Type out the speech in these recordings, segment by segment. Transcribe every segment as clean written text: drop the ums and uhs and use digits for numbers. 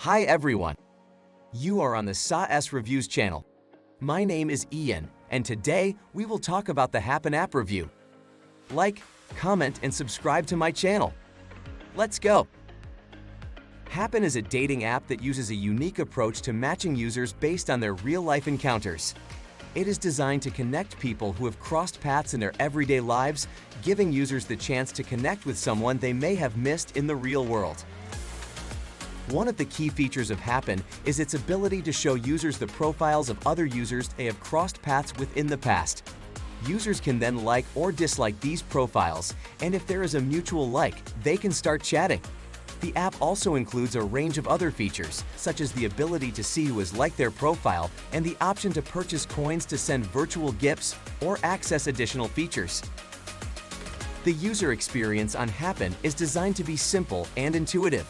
Hi everyone! You are on the kaise Reviews channel. My name is Ian, and today we will talk about the Happn App review. Like, comment, and subscribe to my channel. Let's go! Happn is a dating app that uses a unique approach to matching users based on their real-life encounters. It is designed to connect people who have crossed paths in their everyday lives, giving users the chance to connect with someone they may have missed in the real world. One of the key features of Happn is its ability to show users the profiles of other users they have crossed paths with in the past. Users can then like or dislike these profiles, and if there is a mutual like, they can start chatting. The app also includes a range of other features, such as the ability to see who has liked their profile and the option to purchase coins to send virtual gifts or access additional features. The user experience on Happn is designed to be simple and intuitive.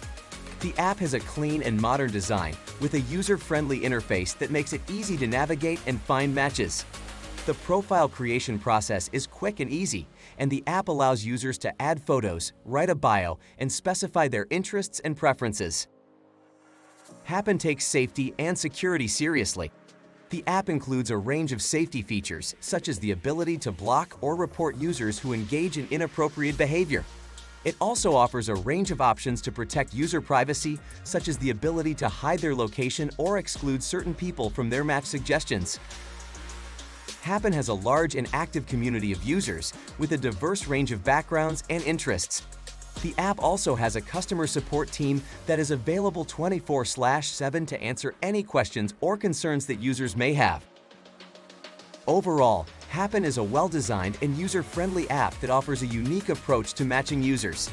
The app has a clean and modern design with a user-friendly interface that makes it easy to navigate and find matches. The profile creation process is quick and easy, and the app allows users to add photos, write a bio, and specify their interests and preferences. Happn takes safety and security seriously. The app includes a range of safety features, such as the ability to block or report users who engage in inappropriate behavior. It also offers a range of options to protect user privacy, such as the ability to hide their location or exclude certain people from their match suggestions. Happn has a large and active community of users with a diverse range of backgrounds and interests. The app also has a customer support team that is available 24/7 to answer any questions or concerns that users may have. Overall, Happn is a well-designed and user-friendly app that offers a unique approach to matching users.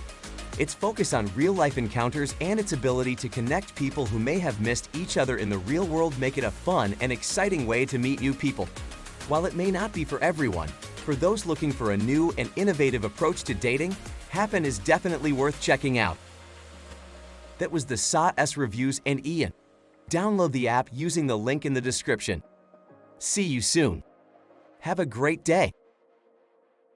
Its focus on real-life encounters and its ability to connect people who may have missed each other in the real world make it a fun and exciting way to meet new people. While it may not be for everyone, for those looking for a new and innovative approach to dating, Happn is definitely worth checking out. That was the kaise Reviews and Ian. Download the app using the link in the description. See you soon. Have a great day.